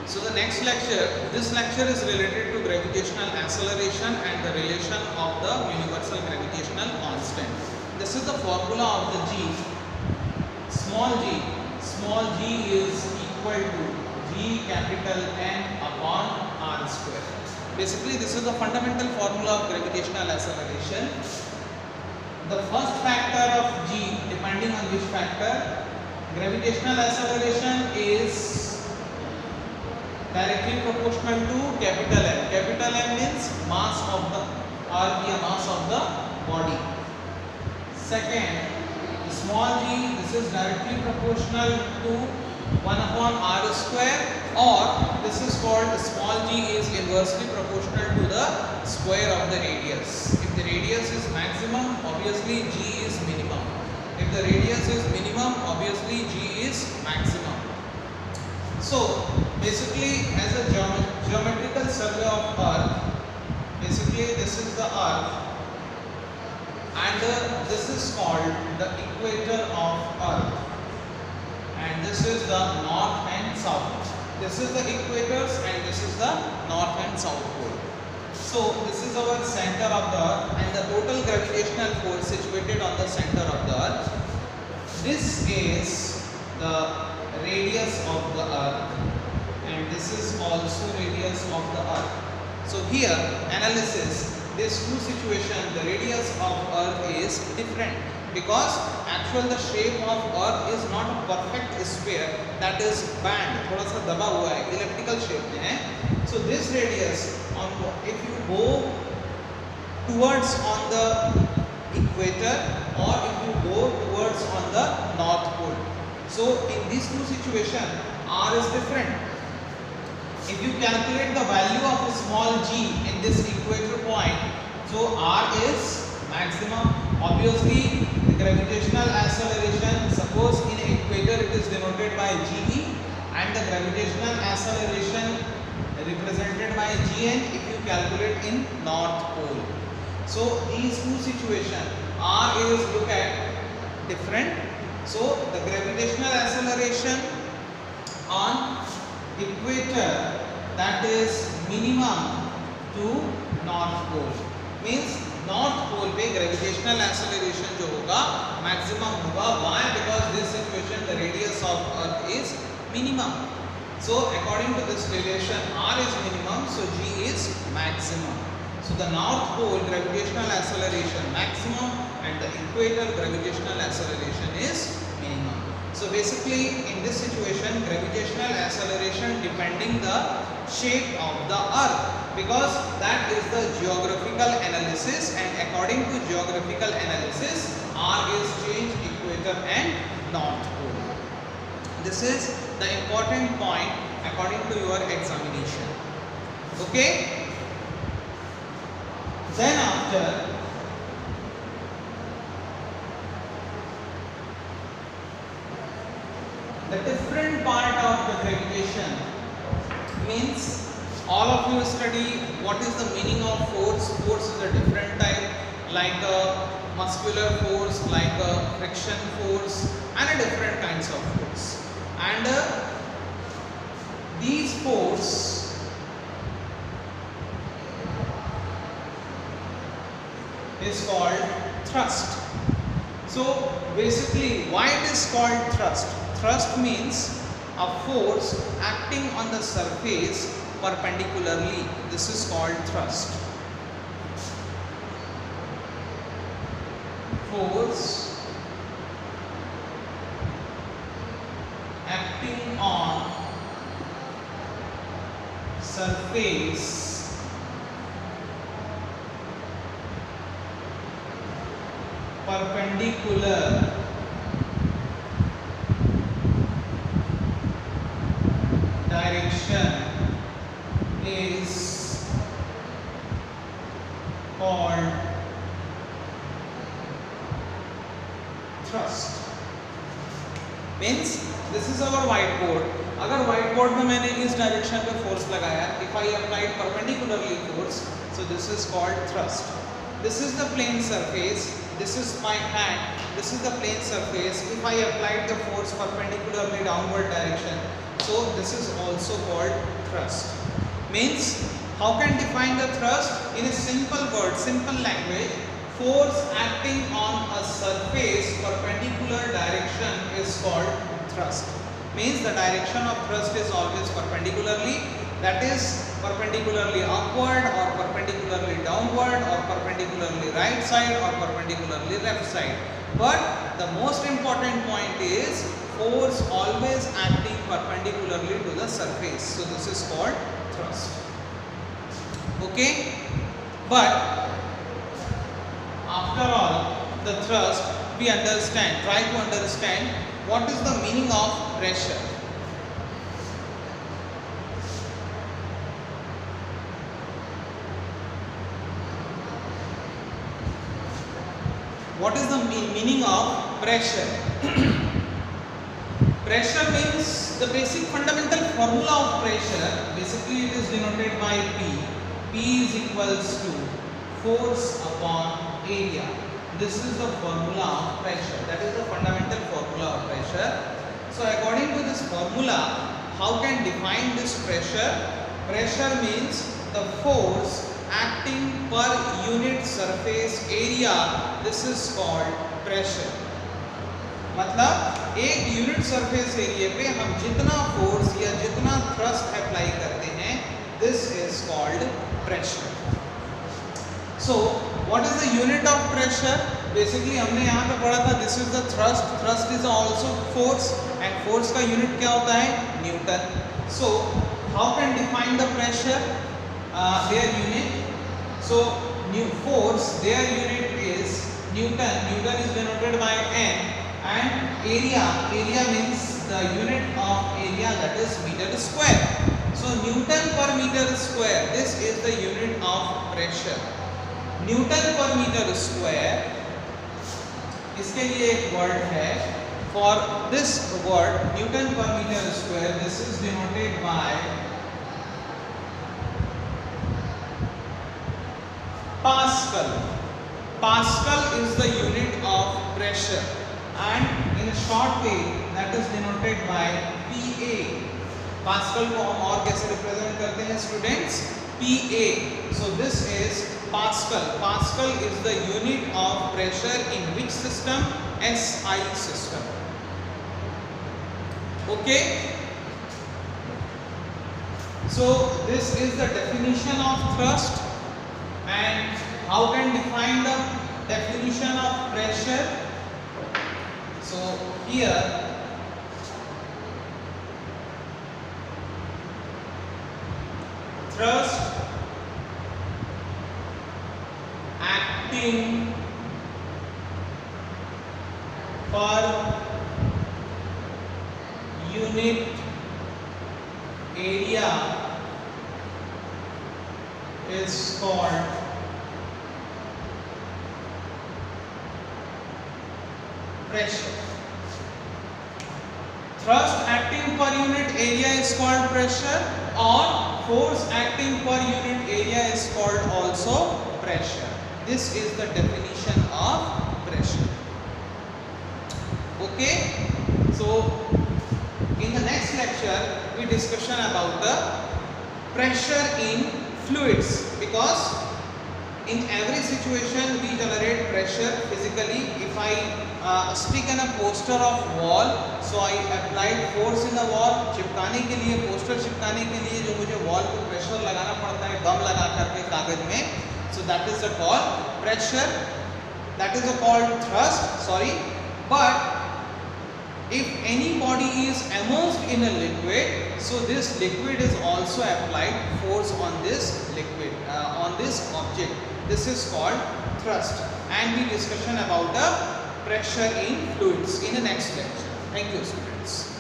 So the next lecture, this lecture is related to gravitational acceleration and the relation of the universal gravitational constant. This is the formula of the G. Small g is equal to G capital N upon R square. Basically, this is the fundamental formula of gravitational acceleration. The first factor of G, depending on which factor, gravitational acceleration is directly proportional to capital M. Capital M means mass of the mass of the body. Second, the small g, this is directly proportional to 1 upon R square, or this is called small g is inversely proportional to the square of the radius. If the radius is maximum, obviously g is minimum. If the radius is minimum, obviously g is maximum. So basically, as a geometrical survey of Earth, basically this is the Earth, and this is called the equator of Earth, and this is the north and south. This is the equators and this is the north and south pole. So this is our center of the Earth, and the total gravitational force situated on the center of the Earth. This is the radius of the Earth, and this is also radius of the Earth. So here analysis, this two situation, the radius of Earth is different because actual the shape of Earth is not a perfect sphere, that is band, थोड़ा सा दबा हुआ है, elliptical shape में है. So this radius, if you go towards on the equator or if you go towards on the north pole. So in these two situations, R is different. If you calculate the value of a small g in this equator point, so R is maximum. Obviously, the gravitational acceleration, suppose in equator it is denoted by GE, and the gravitational acceleration represented by Gn if you calculate in north pole. So these two situations, R is look at different. So the gravitational acceleration on equator, that is minimum to north pole, means north pole पे gravitational acceleration जो होगा maximum होगा. Why? Because this situation the radius of Earth is minimum. So according to this relation, R is minimum, so G is maximum. So the north pole gravitational acceleration maximum and the equator gravitational acceleration is minimum. So basically in this situation, gravitational acceleration depending the shape of the Earth, because that is the geographical analysis, and according to geographical analysis, R is changed equator and north pole. This is the important point according to your examination. Okay? Then after, the different part of the gravitation means all of you study what is the meaning of force. Force is a different type, like a muscular force, like a friction force, and a different kinds of force. And these force is called thrust. So basically, why it is called thrust? Thrust means a force acting on the surface perpendicularly. This is called thrust. Force acting on surface perpendicular direction is called thrust. Means this is our whiteboard. अगर whiteboard में मैंने इस direction पे force लगाया, if I applied perpendicularly force, so this is called thrust. This is the plane surface. This is my hand. This is the plane surface. If I applied the force perpendicularly downward direction, so this is also called thrust. Means how can define the thrust? In a simple word, simple language, force acting on a surface perpendicular direction is called thrust. Means the direction of thrust is always perpendicularly, that is perpendicularly upward or perpendicularly downward or perpendicularly right side or perpendicularly left side. But the most important point is force always acting perpendicularly to the surface. So this is called thrust. Okay? But after all the thrust, we understand, try to understand what is the meaning of pressure. What is the meaning of pressure? Pressure means the basic fundamental formula of pressure. Basically, it is denoted by P. P is equals to force upon area. This is the formula of pressure. That is the fundamental formula of pressure. So, according to this formula, how can define this pressure? Pressure means the force acting per unit surface area. This is called pressure. मतलब एक unit surface area पे हम जितना force या जितना thrust apply करते हैं, this is called pressure. So what is the unit of pressure? Basically हमने यहाँ पे पढ़ा था, this is the thrust. Thrust is also force and force का यूनिट क्या होता है? Newton. So how can define the pressure? Their unit. So force, their unit is Newton. Newton is denoted by N, and area means the unit of area, that is meter square. So Newton per meter square, this is the unit of pressure. Newton per meter square, इसके लिए एक word है. For this word Newton per meter square, this is denoted by Pascal. Pascal is the unit of pressure, and in a short way that is denoted by PA. Pascal को हम और कैसे represent करते हैं students? PA. So this is Pascal. Pascal is the unit of pressure in which system? SI system. Okay. So this is the definition of thrust. And how can define the definition of pressure? So here thrust acting per unit area is called pressure. Thrust acting per unit area is called pressure, or force acting per unit area is called also pressure. This is the definition of pressure. Okay, so in the next lecture we discussion about the pressure in fluids, because in every situation we generate pressure physically. If I stick in a poster of wall, so I applied force in the wall. चिपकाने के लिए, poster चिपकाने के लिए जो मुझे wall पे pressure लगाना पड़ता है गम लगा करके कागज में, so that is the called pressure, that is the called thrust, sorry. But if any body is immersed in a liquid, so this liquid is also applied force on this liquid, on this object. This is called thrust, and we discussion about the pressure in fluids in the next lecture. Thank you, students.